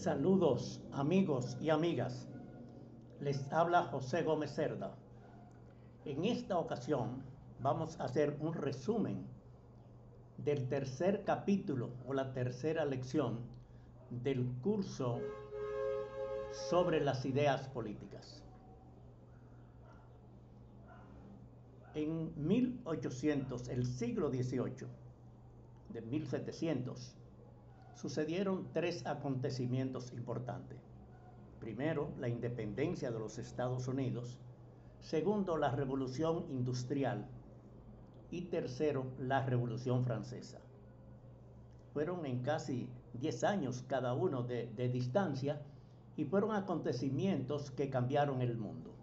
Saludos amigos y amigas, les habla José Gómez Cerda. En esta ocasión vamos a hacer un resumen del tercer capítulo o la tercera lección del curso sobre las ideas políticas. En 1800, el siglo XVIII, de 1700, sucedieron tres acontecimientos importantes. Primero, la independencia de los Estados Unidos. Segundo, la Revolución Industrial. Y tercero, la Revolución Francesa. Fueron en casi 10 años cada uno de distancia y fueron acontecimientos que cambiaron el mundo.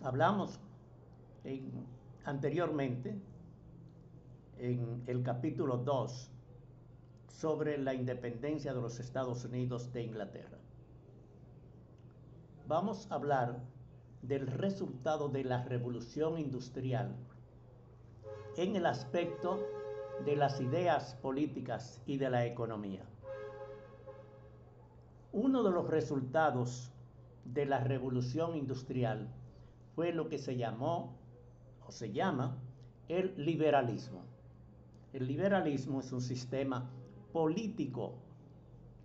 Hablamos anteriormente en el capítulo 2 sobre la independencia de los Estados Unidos de Inglaterra. Vamos a hablar del resultado de la Revolución Industrial en el aspecto de las ideas políticas y de la economía. Uno de los resultados de la Revolución Industrial fue lo que se llamó o se llama el liberalismo. El liberalismo es un sistema político.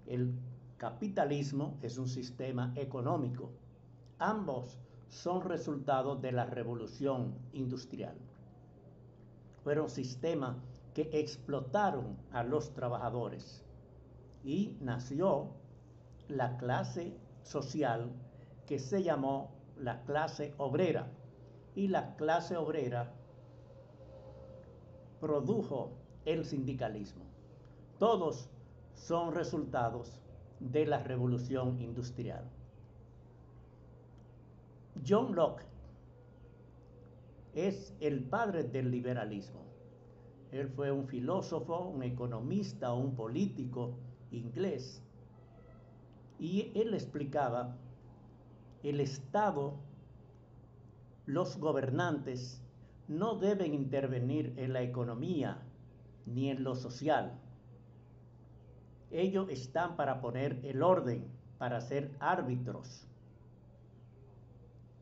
El capitalismo es un sistema económico. Ambos son resultados de la Revolución Industrial. Fueron sistemas que explotaron a los trabajadores y nació la clase social que se llamó la clase obrera, y la clase obrera produjo el sindicalismo. Todos son resultados de la Revolución Industrial. John Locke es el padre del liberalismo. Él fue un filósofo, un economista, un político inglés, y él explicaba el Estado, los gobernantes no deben intervenir en la economía ni en lo social. Ellos están para poner el orden, para ser árbitros.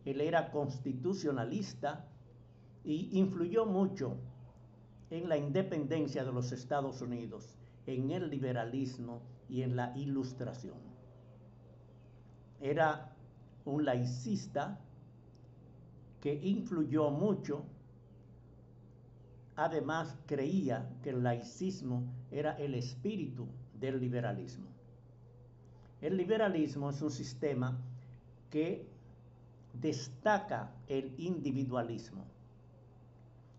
Él era constitucionalista y influyó mucho en la independencia de los Estados Unidos, en el liberalismo y en la ilustración. Era un laicista que influyó mucho. Además, creía que el laicismo era el espíritu del liberalismo. El liberalismo es un sistema que destaca el individualismo,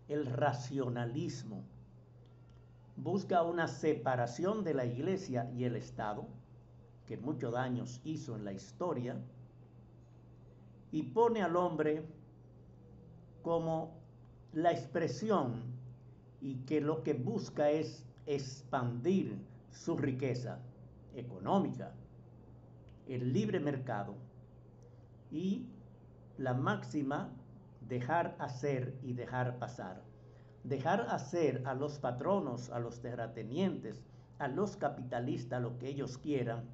el racionalismo, busca una separación de la Iglesia y el Estado, que muchos daños hizo en la historia, y pone al hombre como la expresión, y que lo que busca es expandir su riqueza económica, el libre mercado y la máxima: dejar hacer y dejar pasar. Dejar hacer a los patronos, a los terratenientes, a los capitalistas lo que ellos quieran,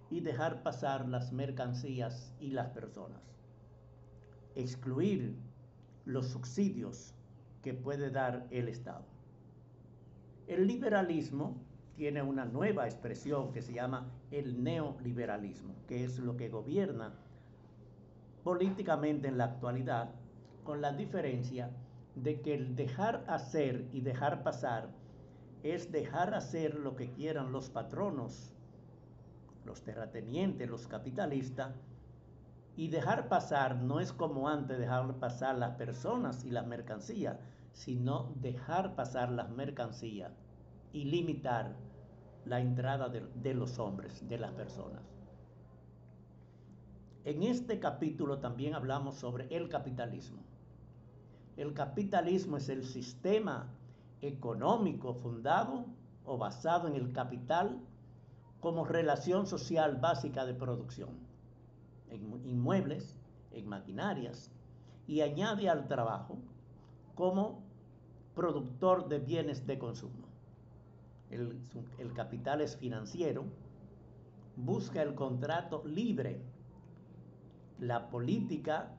y dejar pasar las mercancías y las personas. Excluir los subsidios que puede dar el Estado. El liberalismo tiene una nueva expresión que se llama el neoliberalismo, que es lo que gobierna políticamente en la actualidad, con la diferencia de que el dejar hacer y dejar pasar es dejar hacer lo que quieran los patronos, los terratenientes, los capitalistas, y dejar pasar no es como antes dejar pasar las personas y las mercancías, sino dejar pasar las mercancías y limitar la entrada de los hombres, de las personas. En este capítulo también hablamos sobre el capitalismo. El capitalismo es el sistema económico fundado o basado en el capital como relación social básica de producción, en inmuebles, en maquinarias, y añade al trabajo como productor de bienes de consumo. El capital es financiero, busca el contrato libre. La política,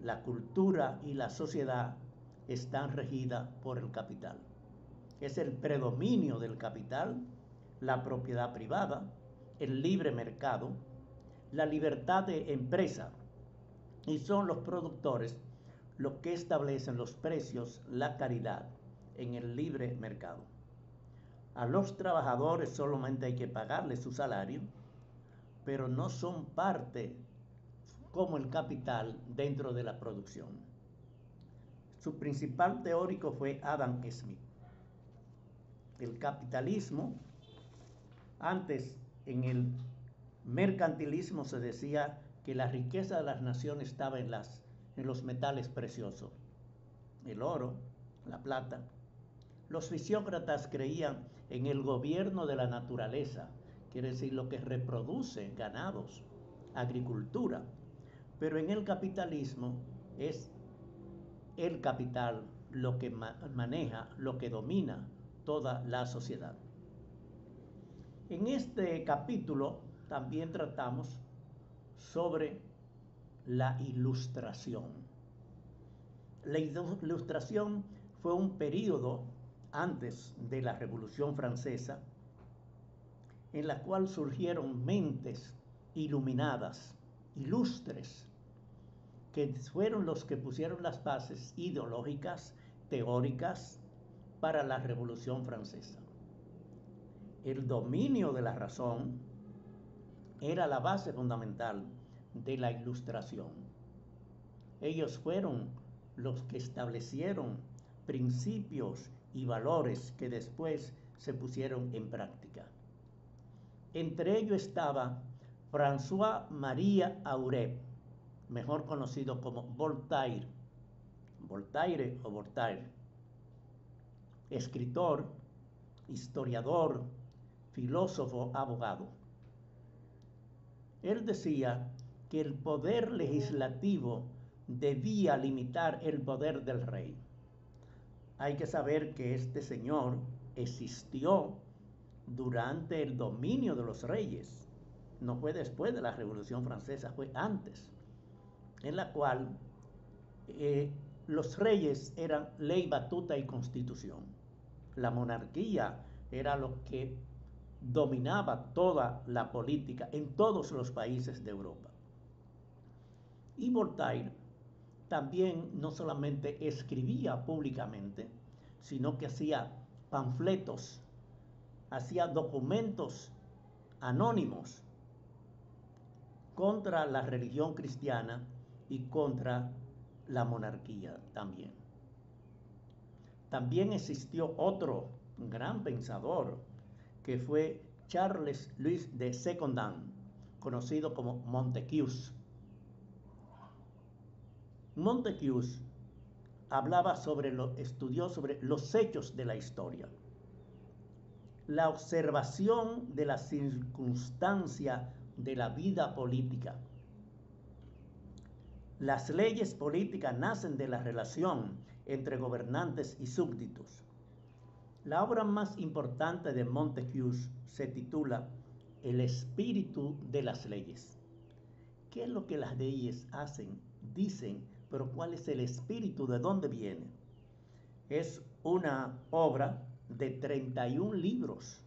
la cultura y la sociedad están regidas por el capital. Es el predominio del capital, la propiedad privada, el libre mercado, la libertad de empresa, y son los productores los que establecen los precios, la calidad en el libre mercado. A los trabajadores solamente hay que pagarles su salario, pero no son parte como el capital dentro de la producción. Su principal teórico fue Adam Smith. El capitalismo, antes en el mercantilismo se decía que la riqueza de las naciones estaba en los metales preciosos, el oro, la plata. Los fisiócratas creían en el gobierno de la naturaleza, quiere decir lo que reproduce ganados, agricultura. Pero en el capitalismo es el capital lo que maneja, lo que domina toda la sociedad. En este capítulo también tratamos sobre la Ilustración. La Ilustración fue un periodo antes de la Revolución Francesa en la cual surgieron mentes iluminadas, ilustres, que fueron los que pusieron las bases ideológicas, teóricas para la Revolución Francesa. El dominio de la razón era la base fundamental de la Ilustración. Ellos fueron los que establecieron principios y valores que después se pusieron en práctica. Entre ellos estaba François-Marie Arouet, mejor conocido como Voltaire, escritor, historiador, filósofo, abogado. Él decía que el poder legislativo debía limitar el poder del rey. Hay que saber que este señor existió durante el dominio de los reyes. No fue después de la Revolución Francesa, fue antes, en la cual los reyes eran ley, batuta y constitución. La monarquía era lo que dominaba toda la política en todos los países de Europa. Y Voltaire también no solamente escribía públicamente, sino que hacía panfletos, hacía documentos anónimos contra la religión cristiana y contra la monarquía también. También existió otro gran pensador que fue Charles-Louis de Secondat, conocido como Montesquieu. Montesquieu estudió sobre los hechos de la historia, la observación de la circunstancia de la vida política. Las leyes políticas nacen de la relación entre gobernantes y súbditos. La obra más importante de Montesquieu se titula El espíritu de las leyes. ¿Qué es lo que las leyes hacen, dicen, pero cuál es el espíritu, de dónde viene? Es una obra de 31 libros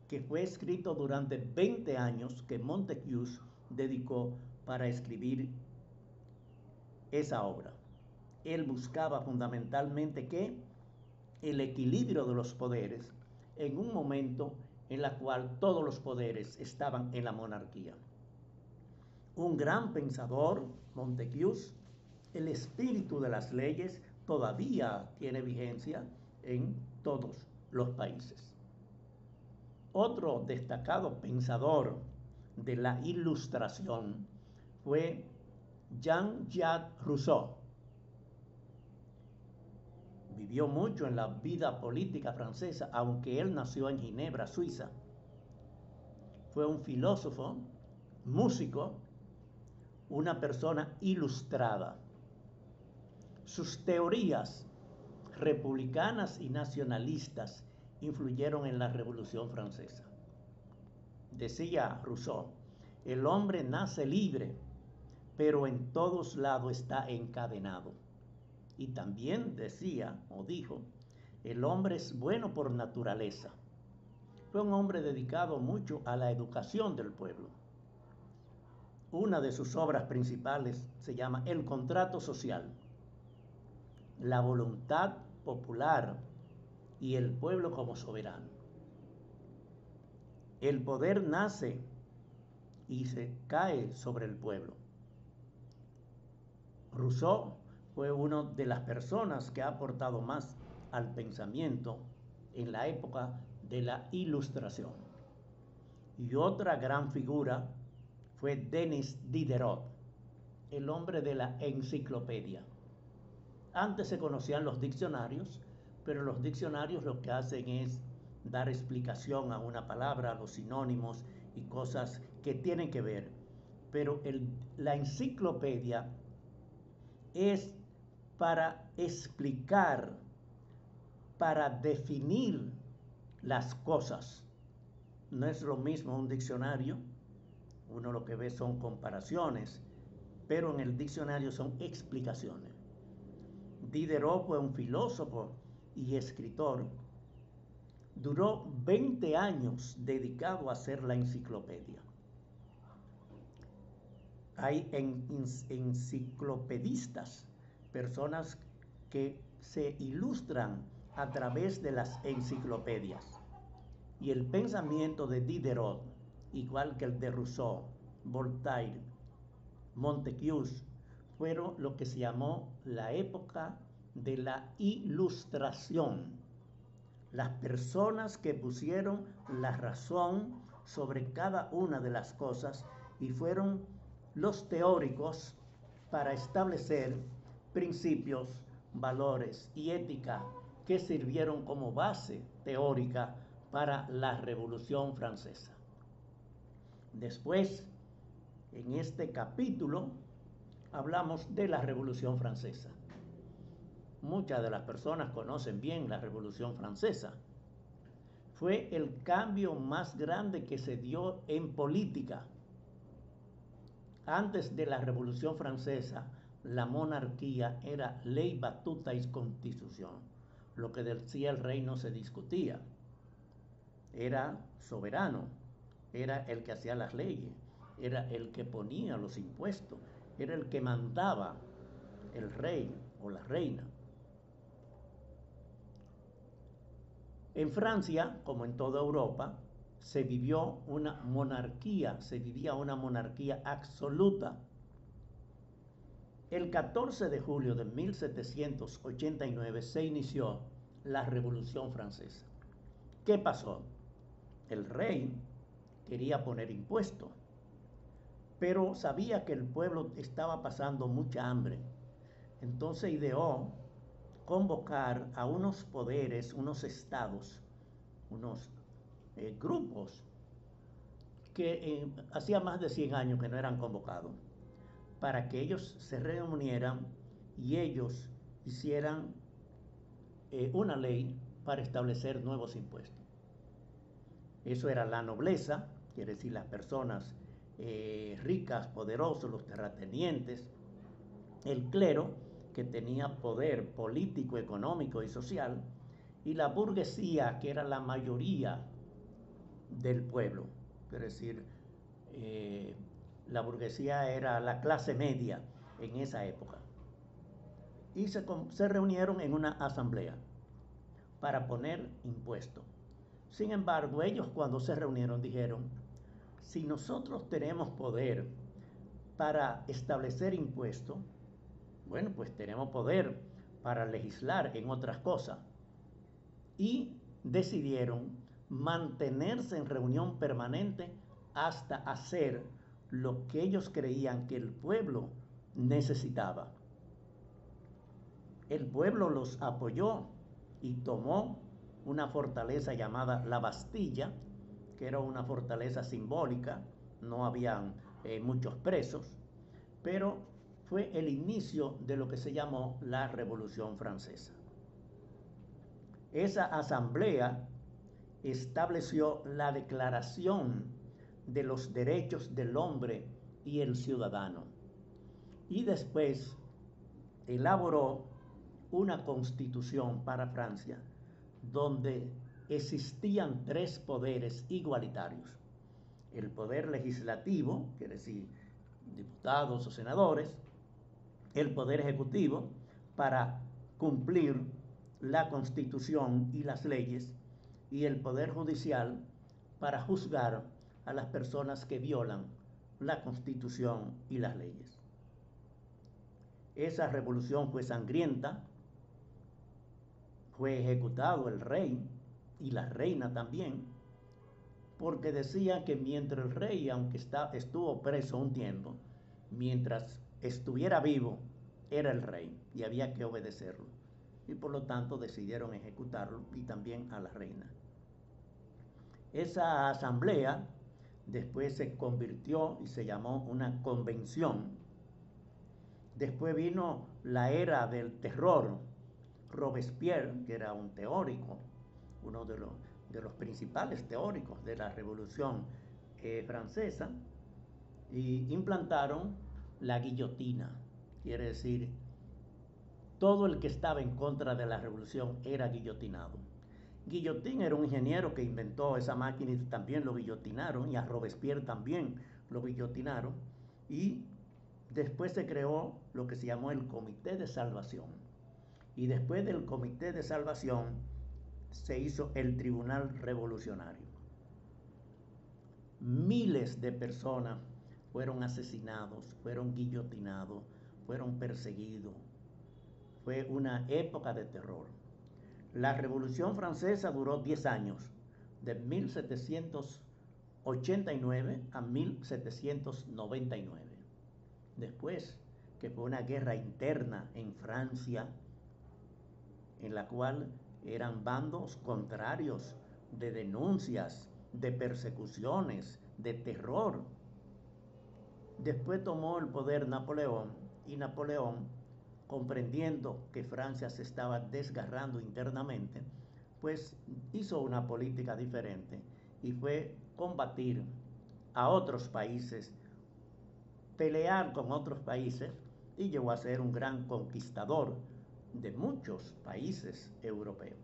que fue escrito durante 20 años que Montesquieu dedicó para escribir esa obra. Él buscaba fundamentalmente que el equilibrio de los poderes en un momento en el cual todos los poderes estaban en la monarquía. Un gran pensador, Montesquieu. El espíritu de las leyes todavía tiene vigencia en todos los países. Otro destacado pensador de la Ilustración fue Jean-Jacques Rousseau. Vivió mucho en la vida política francesa, aunque él nació en Ginebra, Suiza. Fue un filósofo, músico, una persona ilustrada. Sus teorías republicanas y nacionalistas influyeron en la Revolución Francesa. Decía Rousseau, el hombre nace libre, pero en todos lados está encadenado. Y también decía o dijo, el hombre es bueno por naturaleza. Fue un hombre dedicado mucho a la educación del pueblo. Una de sus obras principales se llama El contrato social. La voluntad popular y el pueblo como soberano. El poder nace y se cae sobre el pueblo. Rousseau fue una de las personas que ha aportado más al pensamiento en la época de la Ilustración. Y otra gran figura fue Denis Diderot, el hombre de la enciclopedia. Antes se conocían los diccionarios, pero los diccionarios lo que hacen es dar explicación a una palabra, a los sinónimos y cosas que tienen que ver. Pero la enciclopedia es para explicar, para definir las cosas. No es lo mismo un diccionario, uno lo que ve son comparaciones, pero en el diccionario son explicaciones. Diderot fue un filósofo y escritor. Duró 20 años dedicado a hacer la enciclopedia. Hay enciclopedistas, personas que se ilustran a través de las enciclopedias. Y el pensamiento de Diderot, igual que el de Rousseau, Voltaire, Montesquieu, fueron lo que se llamó la época de la Ilustración. Las personas que pusieron la razón sobre cada una de las cosas y fueron los teóricos para establecer principios, valores y ética que sirvieron como base teórica para la Revolución Francesa. Después, en este capítulo, hablamos de la Revolución Francesa. Muchas de las personas conocen bien la Revolución Francesa. Fue el cambio más grande que se dio en política. Antes de la Revolución Francesa, la monarquía era ley batuta y constitución. Lo que decía el rey no se discutía. Era soberano, era el que hacía las leyes, era el que ponía los impuestos, era el que mandaba el rey o la reina. En Francia, como en toda Europa, se vivía una monarquía absoluta. El 14 de julio de 1789 se inició la Revolución Francesa. ¿Qué pasó? El rey quería poner impuestos, pero sabía que el pueblo estaba pasando mucha hambre. Entonces ideó convocar a unos poderes, unos estados, unos grupos que hacía más de 100 años que no eran convocados, para que ellos se reunieran y ellos hicieran una ley para establecer nuevos impuestos. Eso era la nobleza, quiere decir las personas ricas, poderosos, los terratenientes, el clero, que tenía poder político, económico y social, y la burguesía, que era la mayoría del pueblo. Es decir, la burguesía era la clase media en esa época. Y se reunieron en una asamblea para poner impuestos. Sin embargo, ellos cuando se reunieron dijeron, si nosotros tenemos poder para establecer impuestos, bueno, pues tenemos poder para legislar en otras cosas. Y decidieron mantenerse en reunión permanente hasta hacer lo que ellos creían que el pueblo necesitaba. El pueblo los apoyó y tomó una fortaleza llamada la Bastilla, que era una fortaleza simbólica, no habían muchos presos, pero fue el inicio de lo que se llamó la Revolución Francesa. Esa asamblea estableció la Declaración de los derechos del hombre y el ciudadano. Y después elaboró una constitución para Francia donde existían tres poderes igualitarios. El poder legislativo, quiere decir diputados o senadores, el poder ejecutivo para cumplir la constitución y las leyes, y el poder judicial para juzgar a las personas que violan la constitución y las leyes. Esa revolución fue sangrienta, fue ejecutado el rey y la reina también, porque decían que mientras el rey, aunque estuvo preso un tiempo, mientras estuviera vivo, era el rey y había que obedecerlo. Y por lo tanto decidieron ejecutarlo y también a la reina. Esa asamblea después se convirtió y se llamó una convención. Después vino la era del terror. Robespierre, que era un teórico, uno de los principales teóricos de la Revolución Francesa, y implantaron la guillotina. Quiere decir, todo el que estaba en contra de la revolución era guillotinado. Guillotín era un ingeniero que inventó esa máquina y también lo guillotinaron, y a Robespierre también lo guillotinaron, y después se creó lo que se llamó el Comité de Salvación. Y después del Comité de Salvación se hizo el Tribunal Revolucionario. Miles de personas fueron asesinados, fueron guillotinados, fueron perseguidos. Fue una época de terror. La Revolución Francesa duró 10 años, de 1789 a 1799. Después, que fue una guerra interna en Francia, en la cual eran bandos contrarios, de denuncias, de persecuciones, de terror. Después tomó el poder Napoleón, y Napoleón, comprendiendo que Francia se estaba desgarrando internamente, pues hizo una política diferente y fue combatir a otros países, pelear con otros países, y llegó a ser un gran conquistador de muchos países europeos.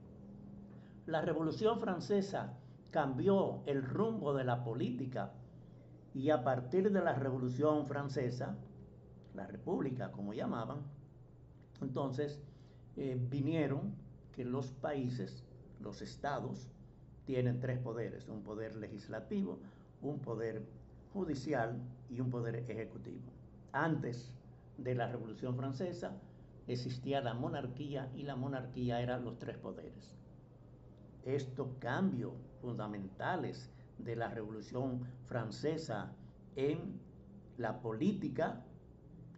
La Revolución Francesa cambió el rumbo de la política, y a partir de la Revolución Francesa, la República como llamaban, entonces vinieron que los países, los estados, tienen tres poderes: un poder legislativo, un poder judicial y un poder ejecutivo. Antes de la Revolución Francesa existía la monarquía, y la monarquía eran los tres poderes. Estos cambios fundamentales de la Revolución Francesa en la política,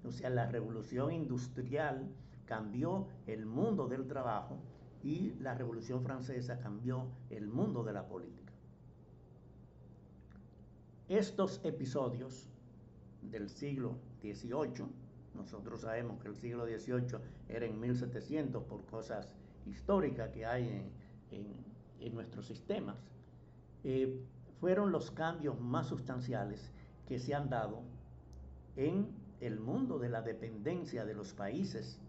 o sea, la revolución industrial cambió el mundo del trabajo, y la Revolución Francesa cambió el mundo de la política. Estos episodios del siglo XVIII, nosotros sabemos que el siglo XVIII era en 1700 por cosas históricas que hay en nuestros sistemas, fueron los cambios más sustanciales que se han dado en el mundo de la dependencia de los países,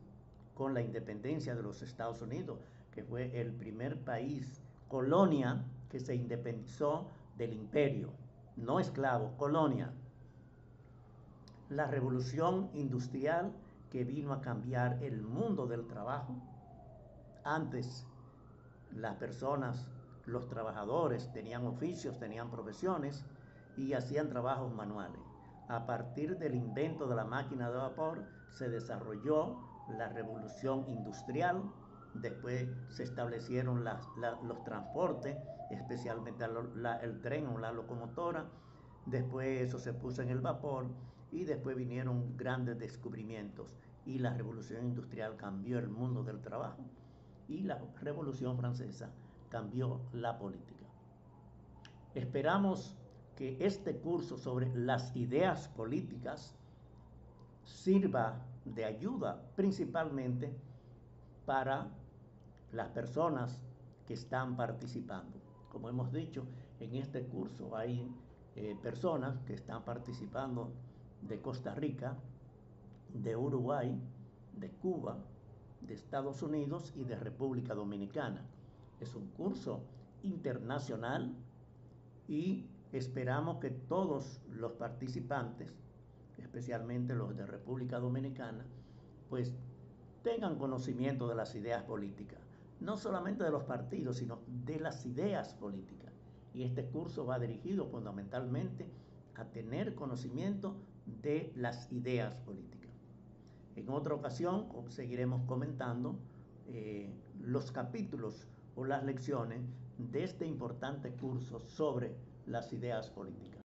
con la independencia de los Estados Unidos, que fue el primer país colonia que se independizó del imperio, no esclavo, colonia. La revolución industrial, que vino a cambiar el mundo del trabajo. Antes las personas, los trabajadores, tenían oficios, tenían profesiones y hacían trabajos manuales. A partir del invento de la máquina de vapor se desarrolló la revolución industrial. Después se establecieron los transportes, especialmente el tren o la locomotora. Después eso se puso en el vapor, y después vinieron grandes descubrimientos, y la revolución industrial cambió el mundo del trabajo, y la Revolución Francesa cambió la política. Esperamos que este curso sobre las ideas políticas sirva de ayuda principalmente para las personas que están participando. Como hemos dicho, en este curso hay personas que están participando de Costa Rica, de Uruguay, de Cuba, de Estados Unidos y de República Dominicana. Es un curso internacional y esperamos que todos los participantes, especialmente los de República Dominicana, pues tengan conocimiento de las ideas políticas, no solamente de los partidos, sino de las ideas políticas. Y este curso va dirigido fundamentalmente a tener conocimiento de las ideas políticas. En otra ocasión seguiremos comentando los capítulos o las lecciones de este importante curso sobre las ideas políticas.